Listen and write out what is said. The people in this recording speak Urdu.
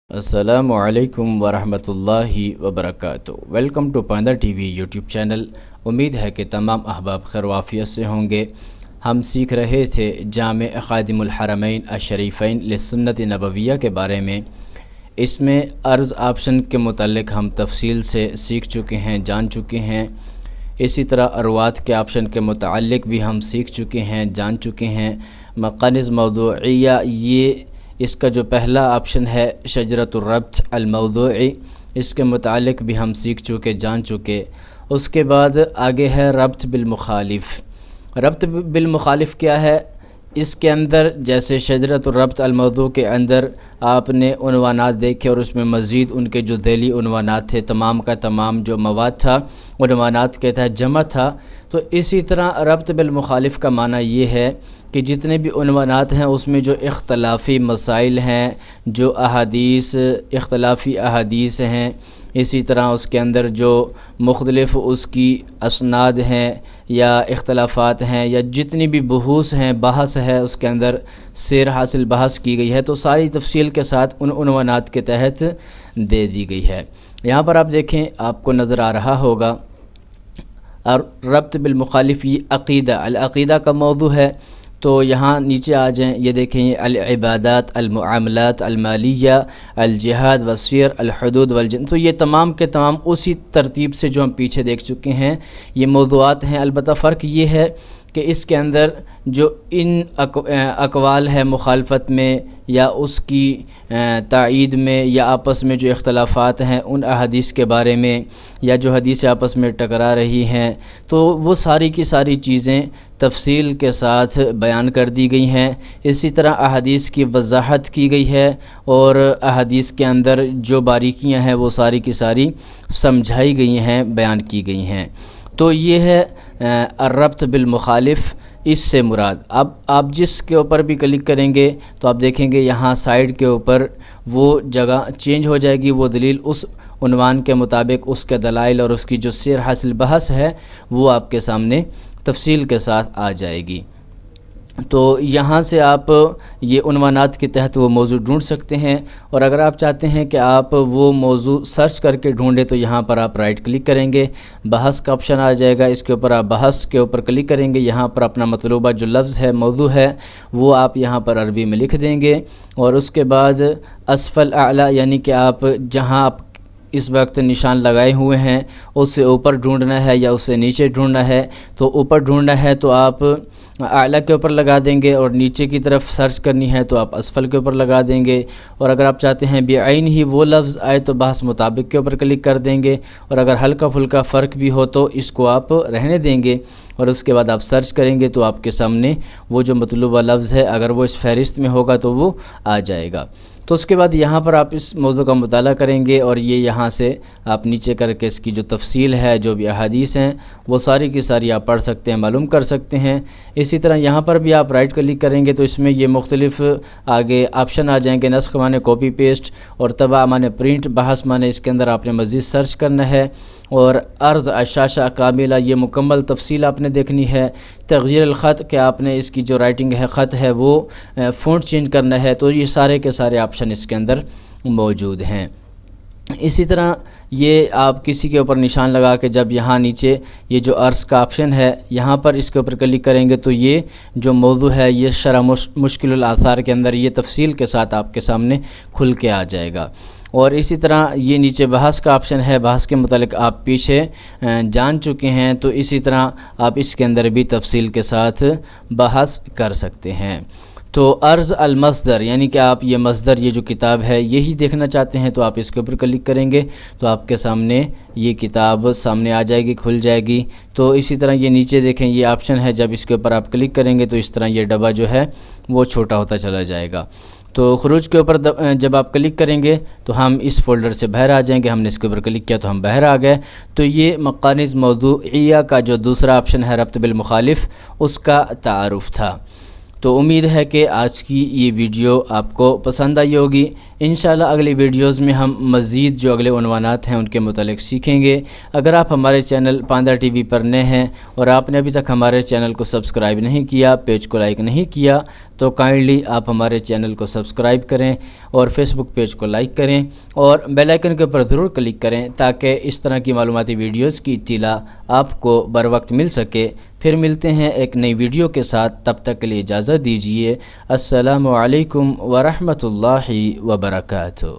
السلام علیکم ورحمۃ اللہ وبرکاتہ۔ Welcome to Panda T V YouTube channel. امید ہے کہ تمام احباب خیر وعافیت سے ہوں گے۔ ہم سیکھ رہے تھے جامع خادم الحرمین الشریفین للسنت نبویہ کے بارے میں۔ اس میں عرض آپشن کے متعلق ہم تفصیل سے سیکھ چکے ہیں، جان چکے ہیں۔ اسی طرح اروات کے آپشن کے متعلق بھی ہم سیکھ چکے ہیں، جان چکے ہیں۔ مقانز موضوعیہ، یہ اس کا جو پہلا آپشن ہے شجرۃ الربط الموضوعی، اس کے متعلق بھی ہم سیکھ چکے، جان چکے۔ اس کے بعد آگے ہے ربط بالمخالف۔ ربط بالمخالف کیا ہے؟ اس کے اندر جیسے شجرۃ الربط الموضوع کے اندر آپ نے عنوانات دیکھے اور اس میں مزید ان کے جو ذیلی عنوانات تھے، تمام کا تمام جو مواد تھا عنوانات کے تحت جمع تھا۔ تو اسی طرح ربط بالمخالف کا معنی یہ ہے کہ جتنے بھی عنوانات ہیں اس میں جو اختلافی مسائل ہیں، جو احادیث اختلافی احادیث ہیں، اسی طرح اس کے اندر جو مختلف اس کی اسناد ہیں یا اختلافات ہیں یا جتنی بھی بحوث ہیں، بحث ہے اس کے اندر سیر حاصل بحث کی گئی ہے، تو ساری تفصیل کے ساتھ ان عنوانات کے تحت دے دی گئی ہے۔ یہاں پر آپ دیکھیں، آپ کو نظر آ رہا ہوگا، اور ربط بالمخالف یہ عقیدہ العقیدہ کا موضوع ہے۔ تو یہاں نیچے آ جائیں، یہ دیکھیں، یہ العبادات، المعاملات، المالیہ، الجہاد والسیر، الحدود والجن، تو یہ تمام کے تمام اسی ترتیب سے جو ہم پیچھے دیکھ چکے ہیں یہ موضوعات ہیں۔ البتہ فرق یہ ہے کہ اس کے اندر جو ان اقوال ہے مخالفت میں یا اس کی تائید میں یا آپس میں جو اختلافات ہیں ان احادیث کے بارے میں یا جو حدیث آپس میں ٹکرا رہی ہیں، تو وہ ساری کی ساری چیزیں تفصیل کے ساتھ بیان کر دی گئی ہیں۔ اسی طرح احادیث کی وضاحت کی گئی ہے اور احادیث کے اندر جو باریکیاں ہیں وہ ساری کی ساری سمجھائی گئی ہیں، بیان کی گئی ہیں۔ تو یہ ہے الربط بالمخالف، اس سے مراد۔ اب آپ جس کے اوپر بھی کلک کریں گے تو آپ دیکھیں گے یہاں سائیڈ کے اوپر وہ جگہ چینج ہو جائے گی، وہ دلیل اس عنوان کے مطابق اس کے دلائل اور اس کی جو سیر حاصل بحث ہے وہ آپ کے سامنے تفصیل کے ساتھ آ جائے گی۔ تو یہاں سے آپ یہ عنوانات کے تحت وہ موضوع ڈھونڈ سکتے ہیں، اور اگر آپ چاہتے ہیں کہ آپ وہ موضوع سرچ کر کے ڈھونڈیں تو یہاں پر آپ رائٹ کلک کریں گے، بحث کا آپشن آ جائے گا، اس کے اوپر آپ بحث کے اوپر کلک کریں گے، یہاں پر اپنا مطلوبہ جو لفظ ہے، موضوع ہے، وہ آپ یہاں پر عربی میں لکھ دیں گے، اور اس کے بعد اسفل اعلیٰ، یعنی کہ آپ جہاں آپ اس وقت نشان لگائے ہوئے ہیں اس سے اوپر ڈھونڈنا ہے یا اس سے نیچے ڈھونڈنا ہے، تو اوپر ڈھونڈنا ہے تو آپ اعلیٰ کے اوپر لگا دیں گے، اور نیچے کی طرف سرچ کرنی ہے تو آپ اسفل کے اوپر لگا دیں گے، اور اگر آپ چاہتے ہیں بعین ہی وہ لفظ آئے تو بحث مطابق کے اوپر کلک کر دیں گے، اور اگر ہلکا پھلکا فرق بھی ہو تو اس کو آپ رہنے دیں گے، اور اس کے بعد آپ سرچ کریں گے تو آپ کے سامنے وہ جو مطلوبہ لفظ ہے اگر وہ اس فہرست میں ہوگا تو وہ آ جائے گا۔ تو اس کے بعد یہاں پر آپ اس موضوع کا مطالعہ کریں گے، اور یہ یہاں سے آپ نیچے کر کے اس کی جو تفصیل ہے، جو بھی احادیث ہیں وہ ساری کی ساری آپ پڑھ سکتے ہیں، معلوم کر سکتے ہیں۔ اسی طرح یہاں پر بھی آپ رائٹ کلک کریں گے تو اس میں یہ مختلف آگے آپشن آ جائیں گے، نسخ مانے کاپی پیسٹ، اور طبع مانے پرنٹ، بحث مانے اس کے اندر آپ نے مزید سرچ کرنا ہے، اور عرض الشاشہ کاملہ، یہ مکمل تفصیل آپ نے دیکھنی ہے۔ تغییر الخط، کہ آپ نے اس کی جو رائٹنگ ہے، خط ہے، وہ فونٹ چینج کرنا ہے، تو یہ سارے کے سارے آپشن اس کے اندر موجود ہیں۔ اسی طرح یہ آپ کسی کے اوپر نشان لگا کے جب یہاں نیچے یہ جو عرض کا آپشن ہے یہاں پر اس کے اوپر کلک کریں گے تو یہ جو موضوع ہے یہ شرح مشکل الآثار کے اندر یہ تفصیل کے ساتھ آپ کے سامنے کھل کے آ جائے گا۔ اور اسی طرح یہ نیچے بحث کا آپشن ہے، بحث کے متعلق آپ پیچھے جان چکے ہیں، تو اسی طرح آپ اس کے اندر بھی تفصیل کے ساتھ بحث کر سکتے ہیں۔ تو عرض المصدر، یعنی کہ آپ یہ مصدر، یہ جو کتاب ہے یہی دیکھنا چاہتے ہیں تو آپ اس کے اوپر کلک کریں گے تو آپ کے سامنے یہ کتاب سامنے آ جائے گی، کھل جائے گی۔ تو اسی طرح یہ نیچے دیکھیں، یہ آپشن ہے، جب اس کے اوپر آپ کلک کریں گے تو اس طرح یہ ڈبہ جو ہے وہ چھوٹا ہوتا چلا جائے گا۔ تو خروج کے اوپر جب آپ کلک کریں گے تو ہم اس فولڈر سے باہر آ جائیں گے، ہم نے اس کے اوپر کلک کیا تو ہم باہر آ گئے۔ تو یہ مقانز موضوعیہ کا جو دوسرا آپشن ہے ربط بالمخالف، اس کا تعارف تھا۔ تو امید ہے کہ آج کی یہ ویڈیو آپ کو پسند آئی ہوگی۔ انشاءاللہ اگلی ویڈیوز میں ہم مزید جو اگلے عنوانات ہیں ان کے متعلق سیکھیں گے۔ اگر آپ ہمارے چینل پاندہ ٹی وی پر نئے ہیں اور آپ نے ابھی تک ہمارے چینل کو سبسکرائب نہیں کیا، پیج کو لائک نہیں کیا، تو کائنڈلی آپ ہمارے چینل کو سبسکرائب کریں اور فیس بک پیج کو لائک کریں اور بیل آئیکن کے اوپر ضرور کلک کریں تاکہ اس طرح کی معلوماتی ویڈیوز کی اطلاع آپ کو بر وقت مل سکے۔ پھر ملتے ہیں ایک نئی ویڈیو کے ساتھ، تب تک کے لیے اجازت دیجیے۔ السلام علیکم ورحمۃ اللہ وبرکاتہ۔